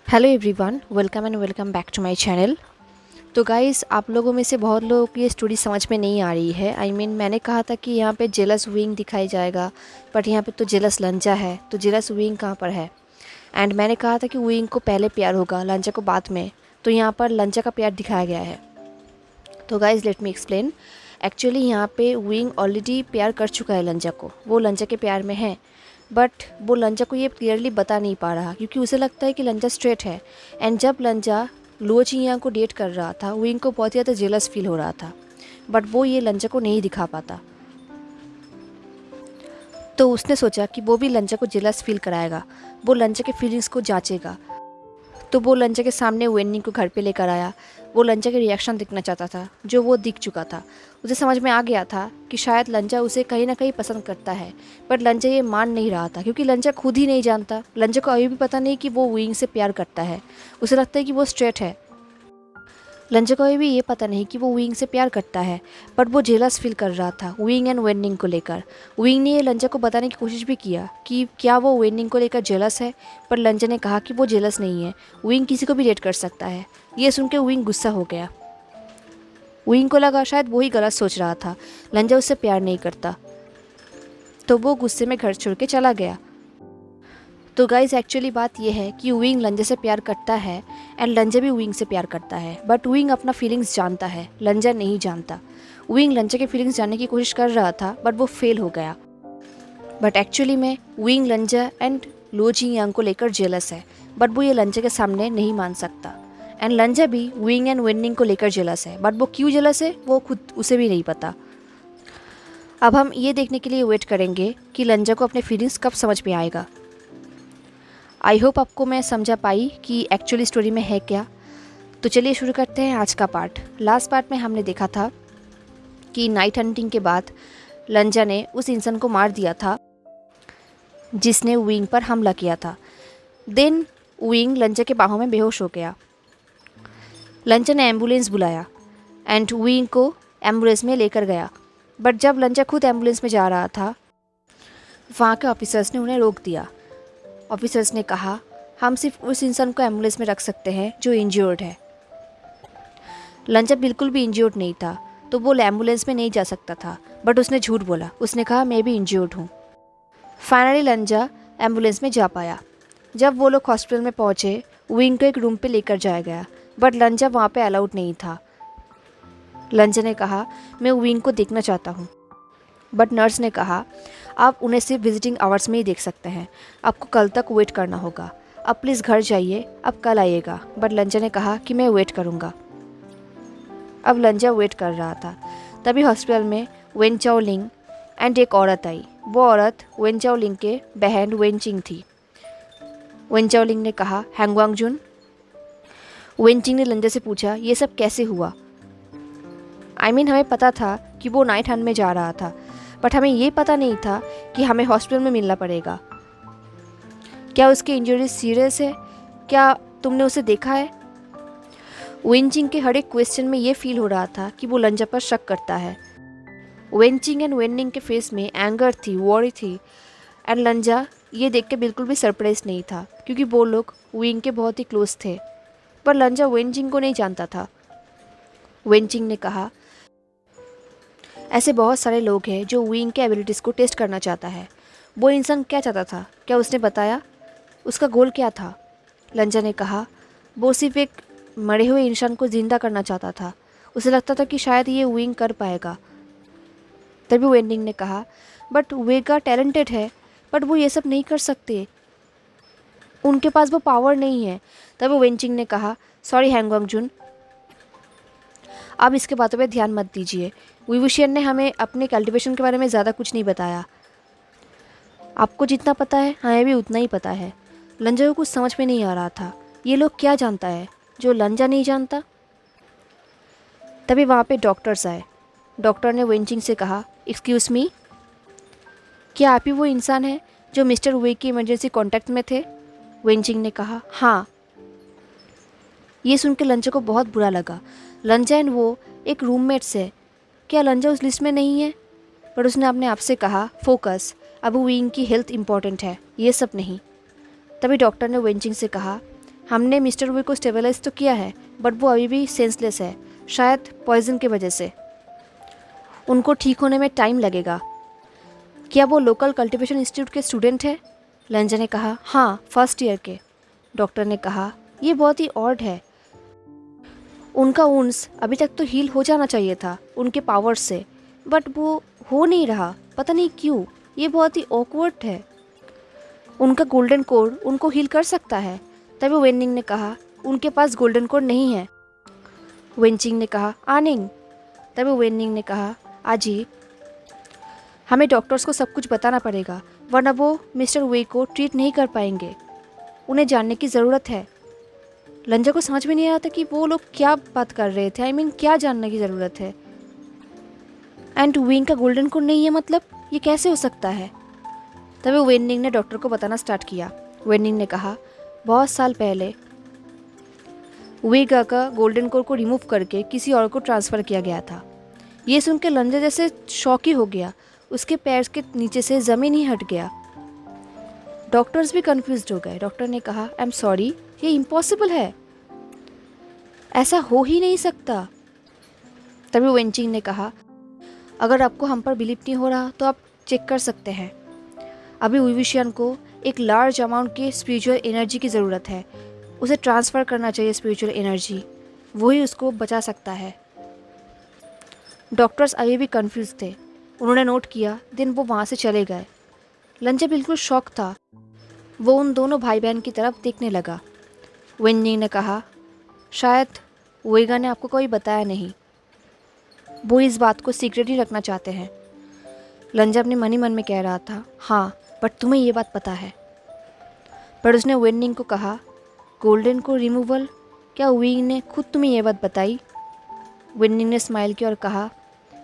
Hello everyone, welcome back to my channel. तो guys, आप लोगों में से बहुत लोगों को ये स्टोरी समझ में नहीं आ रही है। मैंने कहा था कि यहाँ पे जेलस विंग दिखाई जाएगा, बट यहाँ पे तो जेलस लंजा है, तो जेलस विंग कहाँ पर है। एंड मैंने कहा था कि विंग को पहले प्यार होगा, लंजा को बाद में। तो यहाँ पर लंजा का प्यार दिखाया गया है। तो guys, let me explain. Actually यहाँ पे विंग ऑलरेडी प्यार कर चुका है लंजा को, वो लंजा के प्यार में है। बट वो लंजा को ये क्लियरली बता नहीं पा रहा, क्योंकि उसे लगता है कि लंजा स्ट्रेट है। एंड जब लंजा लुओ चिंगयांग को डेट कर रहा था, विंग को बहुत ज़्यादा जेलस फील हो रहा था, बट वो ये लंजा को नहीं दिखा पाता। तो उसने सोचा कि वो भी लंजा को जेलस फील कराएगा, वो लंजा के फीलिंग्स को जांचेगा। तो वो लंजा के सामने वेन्निंग को घर पे लेकर आया। वो लंजा के रिएक्शन देखना चाहता था, जो वो दिख चुका था। उसे समझ में आ गया था कि शायद लंजा उसे कहीं ना कहीं पसंद करता है, बट लंजा ये मान नहीं रहा था, क्योंकि लंजा खुद ही नहीं जानता। लंजा को अभी भी पता नहीं कि वो विंग से प्यार करता है। उसे लगता है कि वो स्ट्रेट है। लंजा को अभी भी ये पता नहीं कि वो विंग से प्यार करता है, बट वो जेलस फील कर रहा था विंग एंड वेन्निंग को लेकर। विंग ने ये लंजा को बताने की कोशिश भी किया कि क्या वो वेन्निंग को लेकर जेलस है, पर लंजा ने कहा कि वो जेलस नहीं है, विंग किसी को भी डेट कर सकता है। ये सुन के विंग गुस्सा हो गया। विंग को लगा शायद वही गलत सोच रहा था, लंजा उससे प्यार नहीं करता। तो वो गुस्से में घर छोड़ के चला गया। तो गाइज, एक्चुअली बात यह है कि विंग लंजा से प्यार करता है एंड लंजा भी विंग से प्यार करता है, बट विंग अपना फीलिंग्स जानता है, लंजा नहीं जानता। विंग लंजा के फीलिंग्स जानने की कोशिश कर रहा था, बट वो फेल हो गया। बट एक्चुअली में विंग लंजा एंड लुओ चिंगयांग को लेकर जेलस है, बट वो ये लंजा के सामने नहीं मान सकता। एंड लंजा भी विंग एंड वेन्निंग को लेकर जेलस है, बट वो क्यों जेलस है वो खुद उसे भी नहीं पता। अब हम ये देखने के लिए वेट करेंगे कि लंजा को अपने फीलिंग्स कब समझ में आएगा। आई होप आपको मैं समझा पाई कि एक्चुअली स्टोरी में है क्या। तो चलिए शुरू करते हैं आज का पार्ट। लास्ट पार्ट में हमने देखा था कि नाइट हंटिंग के बाद लंजा ने उस इंसान को मार दिया था जिसने विंग पर हमला किया था। देन विंग लंजा के बाहों में बेहोश हो गया। लंजा ने एम्बुलेंस बुलाया एंड विंग को एम्बुलेंस में लेकर गया। बट जब लंजा खुद एम्बुलेंस में जा रहा था, वहाँ के ऑफिसर्स ने उन्हें रोक दिया। ऑफिसर्स ने कहा, हम सिर्फ उस इंसान को एम्बुलेंस में रख सकते हैं जो इंज्योर्ड है। लंजा बिल्कुल भी इंज्योर्ड नहीं था, तो वो एम्बुलेंस में नहीं जा सकता था, बट उसने झूठ बोला। उसने कहा मैं भी इंज्योर्ड हूँ। फाइनली लंजा एम्बुलेंस में जा पाया। जब वो लोग हॉस्पिटल में पहुँचे, विंग को एक रूम पे लेकर जाया गया, बट लंजा वहाँ पे अलाउड नहीं था। लंजा ने कहा मैं विंग को देखना चाहता हूँ, बट नर्स ने कहा आप उन्हें सिर्फ विजिटिंग आवर्स में ही देख सकते हैं, आपको कल तक वेट करना होगा। आप प्लीज़ घर जाइए, आप कल आइएगा। बट लंजा ने कहा कि मैं वेट करूँगा। अब लंजा वेट कर रहा था। तभी हॉस्पिटल में वेन चाओलिंग एंड एक औरत आई। वो औरत वेन चाओलिंग के बहन वेनचिंग थी। वेन चाओलिंग ने कहा हैंगवांगजुन। वेनचिंग ने लंजा से पूछा ये सब कैसे हुआ। हमें पता था कि वो नाइट हंट में जा रहा था, बट हमें ये पता नहीं था कि हमें हॉस्पिटल में मिलना पड़ेगा। क्या उसकी इंजरी सीरियस है? क्या तुमने उसे देखा है? वेनचिंग के हर एक क्वेश्चन में ये फील हो रहा था कि वो लंजा पर शक करता है। वेनचिंग एंड वेन्निंग के फेस में एंगर थी, वॉरी थी। एंड लंजा ये देख के बिल्कुल भी सरप्राइज नहीं था, क्योंकि वो लोग विंग के बहुत ही क्लोज थे। पर लंजा वेनचिंग को नहीं जानता था। वेनचिंग ने कहा ऐसे बहुत सारे लोग हैं जो विंग के एबिलिटीज़ को टेस्ट करना चाहता है। वो इंसान क्या चाहता था? क्या उसने बताया? उसका गोल क्या था? लंजा ने कहा वो सिर्फ एक मरे हुए इंसान को ज़िंदा करना चाहता था। उसे लगता था कि शायद ये विंग कर पाएगा। तभी वेन्निंग ने कहा बट वेगा टैलेंटेड है, बट वो ये सब नहीं कर सकते, उनके पास वो पावर नहीं है। तभी वेनचिंग ने कहा सॉरी हैंगवांगजुन, आप इसके बातों पे ध्यान मत दीजिए। विवुशियन ने हमें अपने कल्टीवेशन के बारे में ज़्यादा कुछ नहीं बताया। आपको जितना पता है हमें भी उतना ही पता है। लंजा को कुछ समझ में नहीं आ रहा था, ये लोग क्या जानता है जो लंजा नहीं जानता। तभी वहाँ पे डॉक्टर्स आए। डॉक्टर ने वेनचिंग से कहा एक्सक्यूज़ मी, क्या आप ही वो इंसान हैं जो मिस्टर वे की इमरजेंसी कॉन्टैक्ट में थे? वेनचिंग ने कहा हाँ। ये सुन के लंजा को बहुत बुरा लगा। लंजा एंड वो एक रूममेट्स है। क्या लंजा उस लिस्ट में नहीं है? पर उसने अपने आप से कहा फोकस, अब विंग की हेल्थ इम्पॉर्टेंट है, ये सब नहीं। तभी डॉक्टर ने वेंचिंग से कहा हमने मिस्टर वी को स्टेबलाइज तो किया है बट वो अभी भी सेंसलेस है, शायद पॉइजन की वजह से। उनको ठीक होने में टाइम लगेगा। क्या वो लोकल कल्टीवेशन इंस्टीट्यूट के स्टूडेंट है? लंजा ने कहा हाँ, फर्स्ट ईयर के। डॉक्टर ने कहा ये बहुत ही ऑड है, उनका वुंड्स अभी तक तो हील हो जाना चाहिए था उनके पावर्स से, बट वो हो नहीं रहा, पता नहीं क्यों। ये बहुत ही ऑकवर्ड है। उनका गोल्डन कोड उनको हील कर सकता है। तभी वेनिंग ने कहा उनके पास गोल्डन कोड नहीं है। वेंचिंग ने कहा आनिंग। तभी वेनिंग ने कहा आजी, हमें डॉक्टर्स को सब कुछ बताना पड़ेगा वरना वो मिस्टर वे को ट्रीट नहीं कर पाएंगे। उन्हें जानने की ज़रूरत है। लंजा को समझ में नहीं आया था कि वो लोग क्या बात कर रहे थे। क्या जानने की ज़रूरत है? एंड विंग का गोल्डन कोड नहीं है मतलब ये कैसे हो सकता है? तभी वेनिंग ने डॉक्टर को बताना स्टार्ट किया। वेनिंग ने कहा बहुत साल पहले वेगा का गोल्डन कोड को रिमूव करके किसी और को ट्रांसफ़र किया गया था। ये सुनकर लंजा जैसे शॉक ही हो गया। उसके पैर के नीचे से ज़मीन ही हट गया। डॉक्टर्स भी कंफ्यूज्ड हो गए। डॉक्टर ने कहा आई एम सॉरी, ये इम्पॉसिबल है, ऐसा हो ही नहीं सकता। तभी वेंचिंग ने कहा अगर आपको हम पर बिलीव नहीं हो रहा तो आप चेक कर सकते हैं। अभी विविशियन को एक लार्ज अमाउंट की स्पिरिचुअल एनर्जी की ज़रूरत है। उसे ट्रांसफ़र करना चाहिए स्पिरिचुअल एनर्जी, वही उसको बचा सकता है। डॉक्टर्स अभी भी कंफ्यूज थे। उन्होंने नोट किया, दिन वो वहाँ से चले गए। लंजा बिल्कुल शॉक था। वो उन दोनों भाई बहन की तरफ देखने लगा। वेनिंग ने कहा शायद वेगा ने आपको कोई बताया नहीं, वो इस बात को सीक्रेट ही रखना चाहते हैं। लंजा अपने मन ही मन में कह रहा था हाँ, बट तुम्हें ये बात पता है। पर उसने वेनिंग को कहा गोल्डन को रिमूवल, क्या विंग ने खुद तुम्हें ये बात बताई? वेनिंग ने स्माइल किया और कहा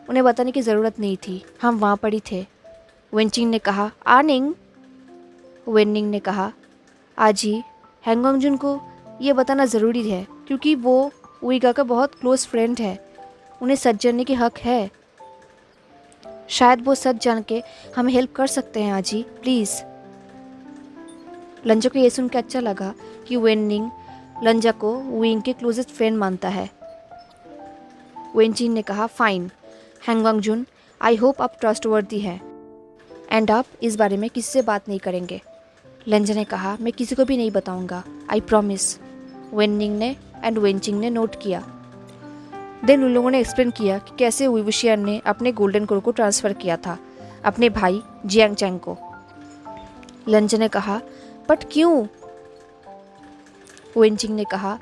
उन्हें बताने की ज़रूरत नहीं थी, हम वहाँ पर ही थे। वेंचिंग ने कहा आनिंग। वेनिंग ने कहा आजी, हैंगोंगजुन को ये बताना ज़रूरी है क्योंकि वो विगा का बहुत क्लोज फ्रेंड है, उन्हें सच जानने की हक है। शायद वो सच जान के हमें हेल्प कर सकते हैं आजी, प्लीज़। लंजा को ये सुन के अच्छा लगा कि वेनिंग लंजा को विंग के क्लोजेस्ट फ्रेंड मानता है। वेंचिंग ने कहा फाइन हैंगोंगजुन, आई होप आप ट्रस्टवर्दी है एंड आप इस बारे में किसी से बात नहीं करेंगे। लंजा ने कहा मैं किसी को भी नहीं बताऊंगा, आई प्रॉमिस। वेनिंग ने एंड वेंचिंग ने नोट किया। देन उन लोगों ने एक्सप्लेन किया कि कैसे विवुशियन ने अपने गोल्डन कोड को ट्रांसफ़र किया था अपने भाई जियांग चैंग को। लंजा ने कहा बट क्यों? वेंचिंग ने कहा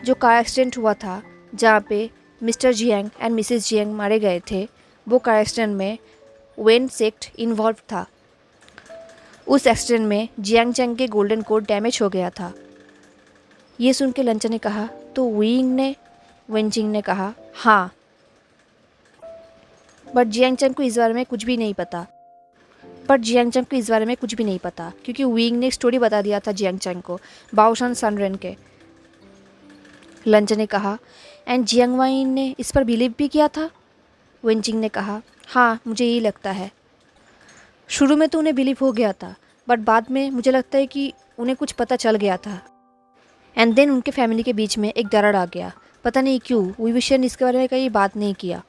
जो कार एक्सीडेंट हुआ था जहाँ पे mister Jiang and Mrs Jiang मारे गए थे, वो कार एक्सीडेंट में वेन सेक्ट इन्वॉल्व था। उस एक्सीडेंट में जियांग चैंग के गोल्डन कोड डैमेज हो गया था। ये सुन के लंचा ने कहा तो विंग ने? वेंचिंग ने कहा हाँ, बट जियांग चैंग को इस बारे में कुछ भी नहीं पता। क्योंकि विंग ने एक स्टोरी बता दिया था जियांग चैंग को, बाओशान सनरेन के। लंचा ने कहा एंड जियांग वाइन ने इस पर बिलीव भी किया था? वेंचिंग ने कहा हाँ, मुझे यही लगता है। शुरू में तो उन्हें बिलीव हो गया था बट बाद में मुझे लगता है कि उन्हें कुछ पता चल गया था। एंड देन उनके फैमिली के बीच में एक दरार आ गया, पता नहीं क्यों विविशियन ने इसके बारे में कहीं बात नहीं किया।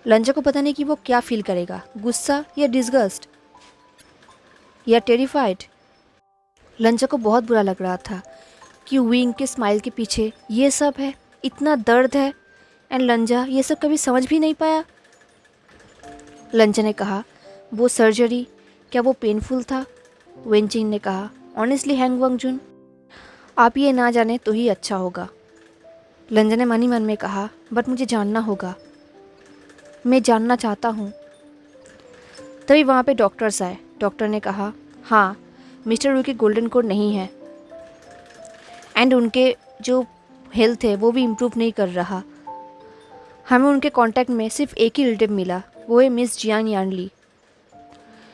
लंजा को पता नहीं कि वो क्या फील करेगा, गुस्सा या डिस्गस्ट या टेरिफाइड। लंजा को बहुत बुरा लग रहा था कि विंग के स्माइल के पीछे ये सब है, इतना दर्द है एंड लंजा ये सब कभी समझ भी नहीं पाया। लंजा ने कहा वो सर्जरी, क्या वो पेनफुल था? वेंचिंग ने कहा ऑनेस्टली हैंगोंगजुन, आप ये ना जाने तो ही अच्छा होगा। लंजा ने मन ही मन में कहा बट मुझे जानना होगा, मैं जानना चाहता हूँ। तभी वहाँ पे डॉक्टर्स आए। डॉक्टर ने कहा हाँ, मिस्टर रू के गोल्डन कोड नहीं है एंड उनके जो हेल्थ है वो भी इम्प्रूव नहीं कर रहा। हमें उनके कांटेक्ट में सिर्फ एक ही रिलेटिव मिला, वो है मिस जियांग यानली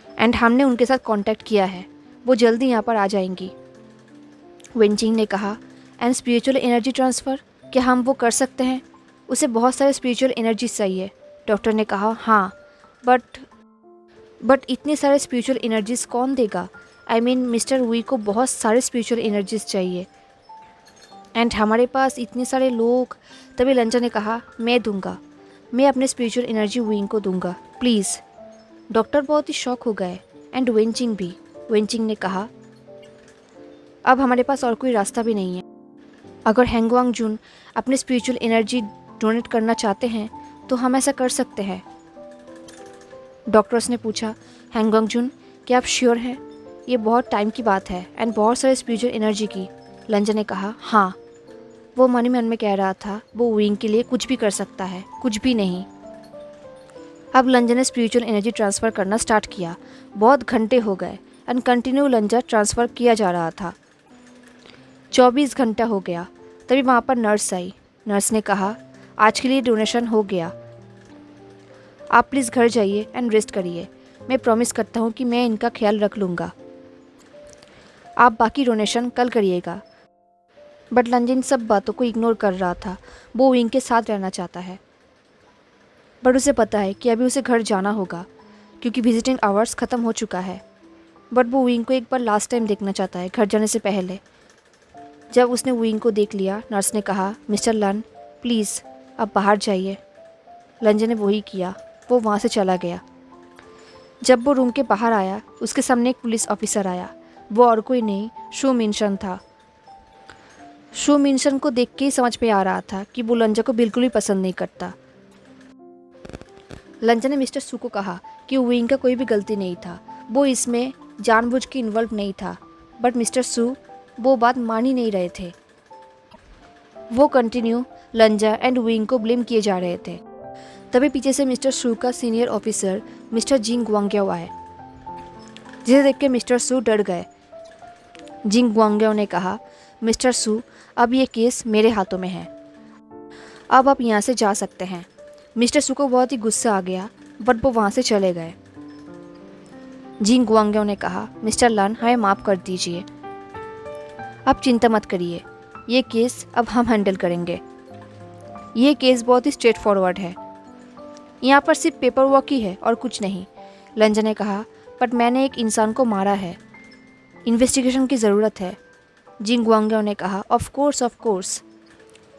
एंड हमने उनके साथ कांटेक्ट किया है, वो जल्दी यहाँ पर आ जाएंगी। वेंचिंग ने कहा एंड स्पिरिचुअल एनर्जी ट्रांसफ़र, क्या हम वो कर सकते हैं? उसे बहुत सारे स्पिरिचुअल एनर्जी चाहिए। डॉक्टर ने कहा हाँ, बट इतने सारे स्पिरिचुअल एनर्जीज कौन देगा? आई मीन मिस्टर वी को बहुत सारे स्पिरिचुअल एनर्जीज चाहिए एंड हमारे पास इतने सारे लोग। तभी लंचा ने कहा, मैं दूंगा, मैं अपने स्पिरिचुअल एनर्जी विंग को दूंगा, प्लीज़। डॉक्टर बहुत ही शॉक हो गए एंड वेंचिंग भी। वेंचिंग ने कहा, अब हमारे पास और कोई रास्ता भी नहीं है। अगर हैंगवांग जुन अपने स्पिरिचुअल एनर्जी डोनेट करना चाहते हैं तो हम ऐसा कर सकते हैं। डॉक्टर्स ने पूछा, हैंगवांग जुन क्या आप श्योर हैं? ये बहुत टाइम की बात है एंड बहुत सारे स्पिरिचुअल एनर्जी की। लंजा ने कहा, हाँ। वो मन ही मन में कह रहा था वो विंग के लिए कुछ भी कर सकता है, कुछ भी नहीं। अब लंजा ने स्पिरिचुअल एनर्जी ट्रांसफ़र करना स्टार्ट किया। बहुत घंटे हो गए एंड कंटिन्यू लंजा ट्रांसफ़र किया जा रहा था। 24 घंटा हो गया। तभी वहाँ पर नर्स आई। नर्स ने कहा, आज के लिए डोनेशन हो गया, आप प्लीज़ घर जाइए एंड रेस्ट करिए। मैं प्रॉमिस करता हूँ कि मैं इनका ख्याल रख लूँगा। आप बाकी डोनेशन कल करिएगा। बट लंजा इन सब बातों को इग्नोर कर रहा था। वो विंग के साथ रहना चाहता है, बट उसे पता है कि अभी उसे घर जाना होगा क्योंकि विजिटिंग आवर्स ख़त्म हो चुका है। बट वो विंग को एक बार लास्ट टाइम देखना चाहता है घर जाने से पहले। जब उसने विंग को देख लिया, नर्स ने कहा, मिस्टर लन प्लीज़ आप बाहर जाइए। लंजा ने वही किया, वो वहाँ से चला गया। जब वो रूम के बाहर आया, उसके सामने एक पुलिस ऑफिसर आया। वो और कोई नहीं, शू मिनशन था। शू मिनशन को देख के ही समझ में आ रहा था कि वो लंजा को बिल्कुल भी पसंद नहीं करता। लंजा ने मिस्टर सू को कहा कि विंग का कोई भी गलती नहीं था, वो इसमें जानबूझ के इन्वॉल्व नहीं था। बट मिस्टर सू वो बात मान ही नहीं रहे थे। वो कंटिन्यू लंजा एंड विंग को ब्लेम किए जा रहे थे। तभी पीछे से मिस्टर सू का सीनियर ऑफिसर मिस्टर जिंग ग्वांग्याओ आए, जिसे देख के मिस्टर सू डर गए। जिंग ग्वांग्याओ ने कहा, मिस्टर सू अब ये केस मेरे हाथों में है, अब आप यहाँ से जा सकते हैं। मिस्टर सू को बहुत ही गुस्सा आ गया, बट वो वहाँ से चले गए। जिंग ग्वांग्याओ ने कहा, मिस्टर लन हमें माफ़ कर दीजिए, आप चिंता मत करिए, ये केस अब हम हैंडल करेंगे। ये केस बहुत ही स्ट्रेट फॉरवर्ड है, यहाँ पर सिर्फ पेपर वर्क ही है और कुछ नहीं। लंजा ने कहा, बट मैंने एक इंसान को मारा है, इन्वेस्टिगेशन की ज़रूरत है। जिंग ग्वांग्याओ ने कहा, of course,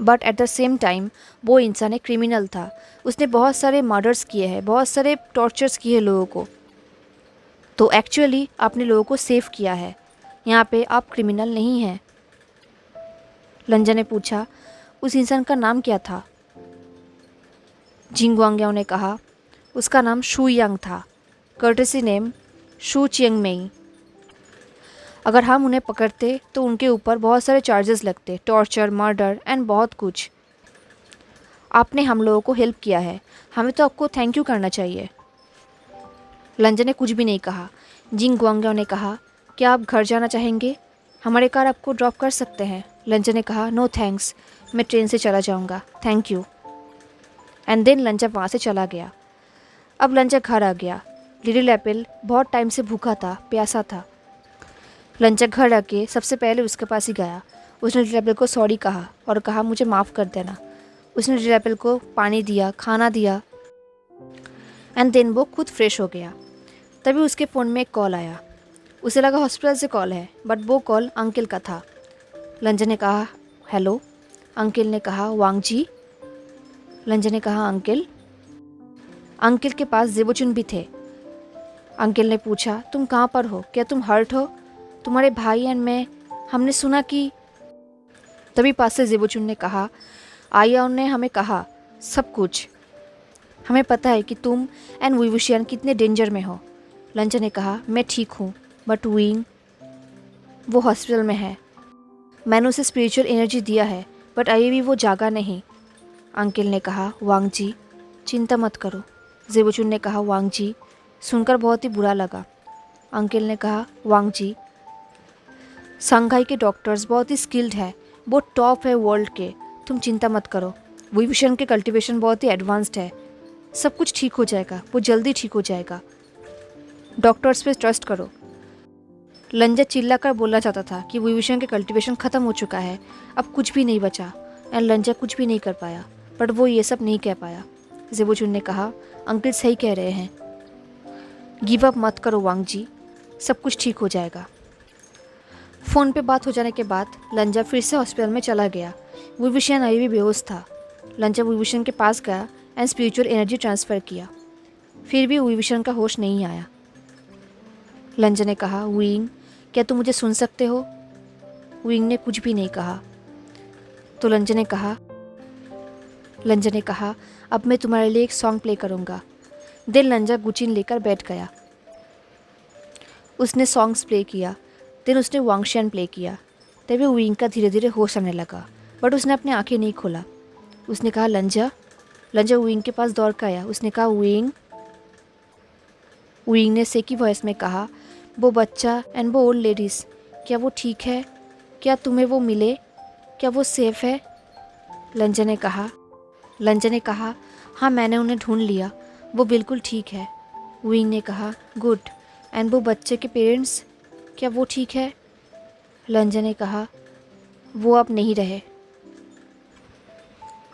but at the same time वो इंसान एक क्रिमिनल था। उसने बहुत सारे मर्डर्स किए हैं, बहुत सारे टॉर्चर्स किए हैं लोगों को। तो एक्चुअली आपने लोगों को सेव किया है, यहाँ पे आप क्रिमिनल नहीं हैं। लंजा ने पूछा, उस इंसान का नाम क्या था? जिंग ग्वांग्याओ ने कहा, उसका नाम शू यांग था, कर्टेसी नेम शू चियंग मेई। अगर हम उन्हें पकड़ते तो उनके ऊपर बहुत सारे चार्जेस लगते, टॉर्चर, मर्डर एंड बहुत कुछ। आपने हम लोगों को हेल्प किया है, हमें तो आपको थैंक यू करना चाहिए। लंजा ने कुछ भी नहीं कहा। जिंग ग्वांग्याओ ने कहा, क्या आप घर जाना चाहेंगे? हमारे कार आपको ड्रॉप कर सकते हैं। लंजा ने कहा, नो थैंक्स, मैं ट्रेन से चला जाऊंगा, थैंक यू। एंड देन लंजा वहाँ से चला गया। अब लंजा घर आ गया। लिटिल एप्पल बहुत टाइम से भूखा था, प्यासा था। लंजा घर आके सबसे पहले उसके पास ही गया। उसने लिटिल एप्पल को सॉरी कहा और कहा, मुझे माफ़ कर देना। उसने लिटिल एप्पल को पानी दिया, खाना दिया एंड देन वो खुद फ्रेश हो गया। तभी उसके फ़ोन में एक कॉल आया। उसे लगा हॉस्पिटल से कॉल है, बट वो कॉल अंकल का था। लंजा ने कहा, हेलो। अंकल ने कहा, वांग जी। लंजा ने कहा, अंकल। अंकल के पास ज़ेबोचुन भी थे। अंकल ने पूछा, तुम कहाँ पर हो? क्या तुम हर्ट हो? तुम्हारे भाई एंड मैं, हमने सुना कि। तभी पास से ज़ेबोचुन ने कहा, आयाओ ने हमें कहा सब कुछ, हमें पता है कि तुम एंड विवुशियन कितने डेंजर में हो। लंजा ने कहा, मैं ठीक हूँ, बट विंग वो हॉस्पिटल में है। मैंने उसे स्पिरिचुअल एनर्जी दिया है, बट अभी भी वो जागा नहीं। अंकल ने कहा, वांग जी चिंता मत करो। ज़ेबोचुन ने कहा, वांग जी सुनकर बहुत ही बुरा लगा। अंकल ने कहा, वांग जी संघाई के डॉक्टर्स बहुत ही स्किल्ड है, वो टॉप है वर्ल्ड के, तुम चिंता मत करो। विभूषण के कल्टीवेशन बहुत ही एडवांस्ड है, सब कुछ ठीक हो जाएगा, वो जल्दी ठीक हो जाएगा, डॉक्टर्स पे ट्रस्ट करो। लंजा चिल्लाकर बोलना चाहता था कि विभूषण के कल्टीवेशन ख़त्म हो चुका है, अब कुछ भी नहीं बचा, एंड लंजा कुछ भी नहीं कर पाया, बट वो ये सब नहीं कह पाया। ज़ेबोचुन ने कहा, अंकल सही कह रहे हैं, गिव अप मत करो वांग जी, सब कुछ ठीक हो जाएगा। फ़ोन पे बात हो जाने के बाद लंजा फिर से हॉस्पिटल में चला गया। विभूषण अभी भी बेहोश था। लंजा विभूषण के पास गया एंड स्पिरिचुअल एनर्जी ट्रांसफ़र किया। फिर भी विभूषण का होश नहीं आया। लंजा ने कहा, विंग क्या तुम मुझे सुन सकते हो? विंग ने कुछ भी नहीं कहा। तो लंजा ने कहा अब मैं तुम्हारे लिए एक सॉन्ग प्ले करूँगा। देन लंजा गुचिन लेकर बैठ गया। उसने सॉन्ग्स प्ले किया। देन उसने वांगशियन प्ले किया। तभी विंग का धीरे धीरे होश आने लगा, बट उसने अपनी आंखें नहीं खोला। उसने कहा लंजा। लंजा विंग के पास दौड़ कर आया। उसने कहा विंग। विंग ने सेकी वॉइस में कहा, वो बच्चा एंड वो ओल्ड लेडीज़, क्या वो ठीक है? क्या तुम्हें वो मिले? क्या वो सेफ़ है? लंजा ने कहा हाँ, मैंने उन्हें ढूंढ लिया, वो बिल्कुल ठीक है। विंग ने कहा गुड। एंड वो बच्चे के पेरेंट्स, क्या वो ठीक है? लंजा ने कहा वो अब नहीं रहे।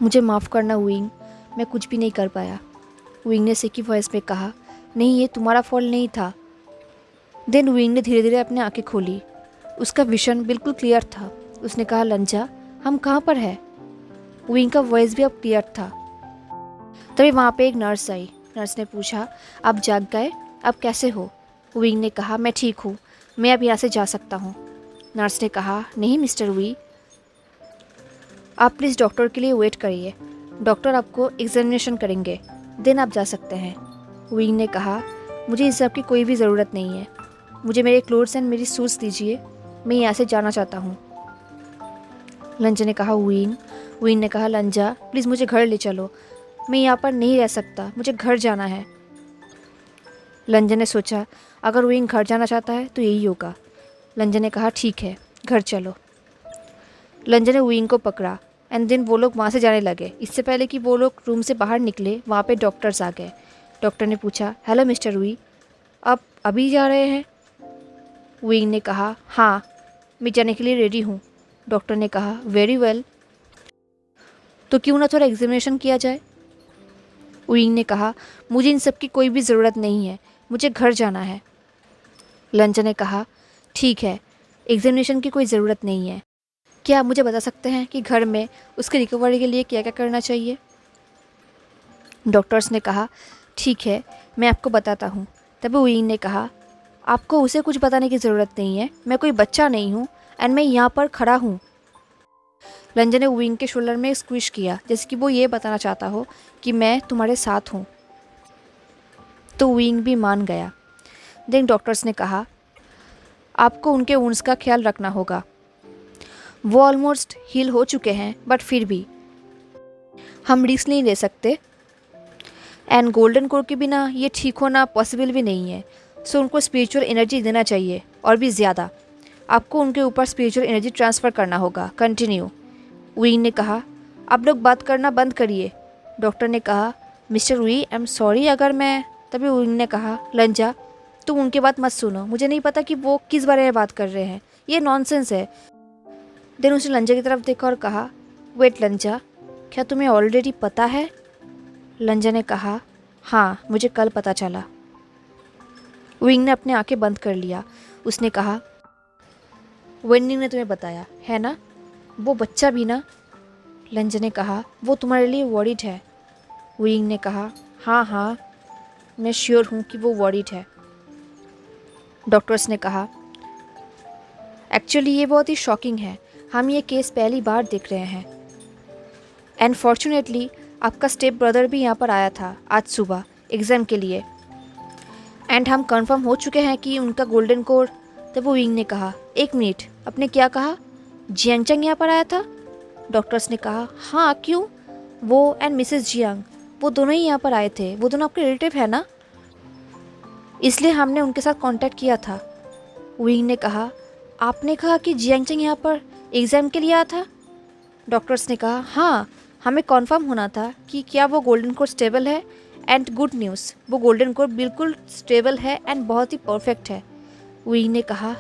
मुझे माफ़ करना विंग, मैं कुछ भी नहीं कर पाया। विंग ने सेकी वॉइस में कहा, नहीं, ये तुम्हारा फॉल्ट नहीं था। देन विंग ने धीरे धीरे अपनी आंखें खोली। उसका विजन बिल्कुल क्लियर था। उसने कहा लंजा, हम कहाँ पर हैं? विंग का वॉइस भी अब क्लियर था। तभी वहाँ पे एक नर्स आई। नर्स ने पूछा, आप जाग गए, अब कैसे हो? विंग ने कहा, मैं ठीक हूँ, मैं अब यहाँ से जा सकता हूँ। नर्स ने कहा, नहीं मिस्टर वी, आप प्लीज़ डॉक्टर के लिए वेट करिए, डॉक्टर आपको एग्जामिनेशन करेंगे, देन आप जा सकते हैं। विंग ने कहा, मुझे इस सब की कोई भी ज़रूरत नहीं है, मुझे मेरे क्लोथ्स एंड मेरी शूज़ दीजिए, मैं यहाँ से जाना चाहता हूँ। लंजा ने कहा विंग। विंग ने कहा लंजा प्लीज़ मुझे घर ले चलो, मैं यहाँ पर नहीं रह सकता, मुझे घर जाना है। लंजा ने सोचा अगर विंग घर जाना चाहता है तो यही होगा। लंजा ने कहा ठीक है, घर चलो। लंजा ने विंग को पकड़ा एंड देन वो लोग वहाँ से जाने लगे। इससे पहले कि वो लोग रूम से बाहर निकले, वहाँ पे डॉक्टर्स आ गए। डॉक्टर ने पूछा, हेलो मिस्टर वी, आप अभी जा रहे हैं? विंग ने कहा, हाँ, मैं जाने के लिए रेडी हूँ। डॉक्टर ने कहा, वेरी वेल, तो क्यों ना थोड़ा एग्जामिनेशन किया जाए? विंग ने कहा, मुझे इन सब की कोई भी ज़रूरत नहीं है, मुझे घर जाना है। लंजा ने कहा, ठीक है, एग्जामिनेशन की कोई ज़रूरत नहीं है, क्या आप मुझे बता सकते हैं कि घर में उसके रिकवरी के लिए क्या क्या करना चाहिए? डॉक्टर्स ने कहा, ठीक है, मैं आपको बताता हूँ। तभी विंग ने कहा, आपको उसे कुछ बताने की ज़रूरत नहीं है, मैं कोई बच्चा नहीं हूँ एंड मैं यहाँ पर खड़ा हूँ। लंजा ने विंग के शोल्डर में स्क्विश किया, जैसे कि वो ये बताना चाहता हो कि मैं तुम्हारे साथ हूँ। तो विंग भी मान गया। देन डॉक्टर्स ने कहा, आपको उनके वुंड्स का ख्याल रखना होगा, वो ऑलमोस्ट हील हो चुके हैं, बट फिर भी हम रिस्क नहीं ले सकते एंड गोल्डन कोर के बिना ये ठीक होना पॉसिबल भी नहीं है। सो उनको स्पिरिचुअल एनर्जी देना चाहिए और भी ज़्यादा। आपको उनके ऊपर स्पिरिचुअल एनर्जी ट्रांसफ़र करना होगा। कंटिन्यू। विंग ने कहा, आप लोग बात करना बंद करिए। डॉक्टर ने कहा, mister V, I am sorry अगर मैं। तभी विंग ने कहा, लंजा तुम उनकी बात मत सुनो, मुझे नहीं पता कि वो किस बारे में बात कर रहे हैं, ये नॉनसेंस है। देन उसने लंजा की तरफ देखा और कहा, वेट लंजा, क्या तुम्हें ऑलरेडी पता है? लंजा ने कहा, हाँ, मुझे कल पता चला। विंग ने अपनी आंखें बंद कर लिया। उसने कहा, वेंडिंग ने तुम्हें बताया है ना? वो बच्चा भी ना? लंजा ने कहा, वो तुम्हारे लिए वॉरिड है। विंग ने कहा, हाँ हाँ, मैं श्योर हूँ कि वो वॉरिड है। डॉक्टर्स ने कहा, एक्चुअली ये बहुत ही शॉकिंग है, हम ये केस पहली बार देख रहे हैं एंड फॉर्चुनेटली आपका स्टेप ब्रदर भी यहाँ पर आया था आज सुबह एग्ज़ाम के लिए एंड हम कंफर्म हो चुके हैं कि उनका गोल्डन कोर। तब वो विंग ने कहा, एक मिनट, आपने क्या कहा? जियांगचंग यहाँ पर आया था? डॉक्टर्स ने कहा, हाँ, क्यों? वो एंड मिसेस जियांग, वो दोनों ही यहाँ पर आए थे, वो दोनों आपके रिलेटिव है ना, इसलिए हमने उनके साथ कांटेक्ट किया था। विंग ने कहा, आपने कहा कि जियांगचंग यहाँ पर एग्ज़ाम के लिए आया था? डॉक्टर्स ने कहा, हाँ, हमें कॉन्फर्म होना था कि क्या वो गोल्डन कोर स्टेबल है एंड गुड न्यूज़, वो गोल्डन कोर बिल्कुल स्टेबल है एंड बहुत ही परफेक्ट है। विंग ने कहा,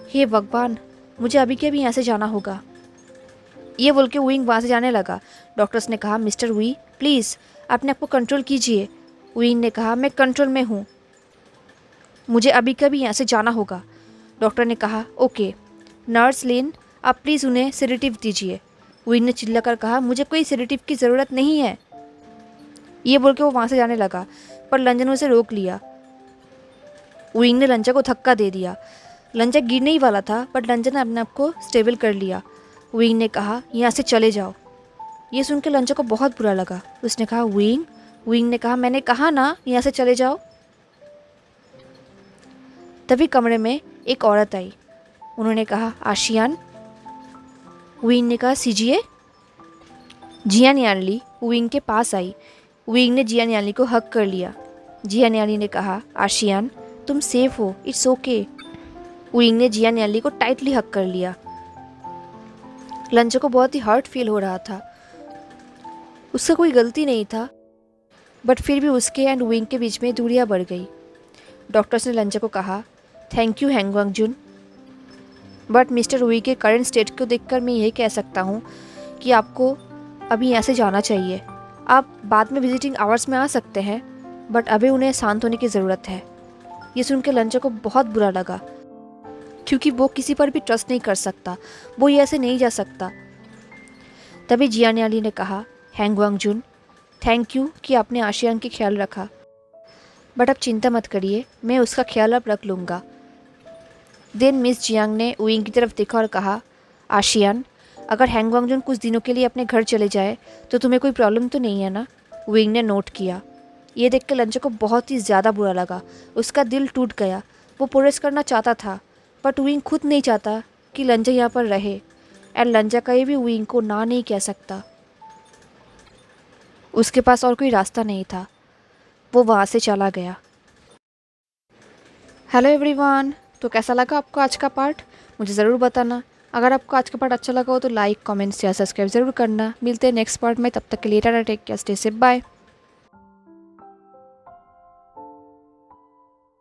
हे भगवान, मुझे अभी के अभी यहाँ से जाना होगा। ये बोल के विंग वहाँ से जाने लगा। डॉक्टर्स ने कहा, मिस्टर वी, प्लीज़ अपने आप को कंट्रोल कीजिए। विंग ने कहा, मैं कंट्रोल में हूँ। मुझे अभी कभी यहाँ से जाना होगा। डॉक्टर ने कहा, ओके। नर्स लेन, आप प्लीज़ उन्हें सेडेटिव दीजिए। विंग ने चिल्लाकर कहा, मुझे कोई सेडेटिव की ज़रूरत नहीं है। ये बोल के वो वहाँ से जाने लगा, पर लंचा ने उसे रोक लिया। विंग ने लंचा को धक्का दे दिया। लंचा गिरने ही वाला था, बट लंचा ने अपने आप को स्टेबल कर लिया। विंग ने कहा, यहाँ से चले जाओ। ये सुन के लंचा को बहुत बुरा लगा। उसने कहा, विंग। विंग ने कहा, मैंने कहा ना यहाँ से चले जाओ। तभी कमरे में एक औरत आई। उन्होंने कहा, आशियान। विंग ने कहा, सीजिए। जियान यानली विंग के पास आई। विंग ने जियान यानली को हक कर लिया। जियान यानली ने कहा, आशियान, तुम सेफ हो, इट्स ओके। विंग ने जियान यानली को टाइटली हक कर लिया। लंचा को बहुत ही हर्ट फील हो रहा था। उसका कोई गलती नहीं था, बट फिर भी उसके एंड विंग के बीच में दूरियां बढ़ गई। डॉक्टर्स ने लंचा को कहा, थैंक यू हैंगवांग जुन, बट मिस्टर वी के करंट स्टेट को देखकर मैं यही कह सकता हूँ कि आपको अभी यहाँ से जाना चाहिए। आप बाद में विजिटिंग आवर्स में आ सकते हैं, बट अभी उन्हें शांत होने की ज़रूरत है। ये सुन के लंचा को बहुत बुरा लगा, क्योंकि वो किसी पर भी ट्रस्ट नहीं कर सकता। वो ये ऐसे नहीं जा सकता। तभी जियान यानली ने कहा, हैंगवांग जुन, थैंक यू कि आपने आशियान की ख्याल रखा, बट अब चिंता मत करिए, मैं उसका ख्याल अब रख लूँगा। देन मिस जियांग ने विंग की तरफ देखा और कहा, आशियान, अगर हैंगवांग जुन कुछ दिनों के लिए अपने घर चले जाए तो तुम्हें कोई प्रॉब्लम तो नहीं है ना? विंग ने नोट किया। ये देख के लंचा को बहुत ही ज़्यादा बुरा लगा। उसका दिल टूट गया। वो प्रोटेस्ट करना चाहता था, बट विंग खुद नहीं चाहता कि लंचा यहाँ पर रहे, एंड लंचा कहीं भी विंग को ना नहीं कह सकता। उसके पास और कोई रास्ता नहीं था। वो वहाँ से चला गया। हेलो एवरीवन, तो कैसा लगा आपको आज का पार्ट? मुझे ज़रूर बताना। अगर आपको आज का पार्ट अच्छा लगा हो तो लाइक, कमेंट्स या सब्सक्राइब ज़रूर करना। मिलते हैं नेक्स्ट पार्ट में, तब तक के लिए tata, take care, stay safe, bye.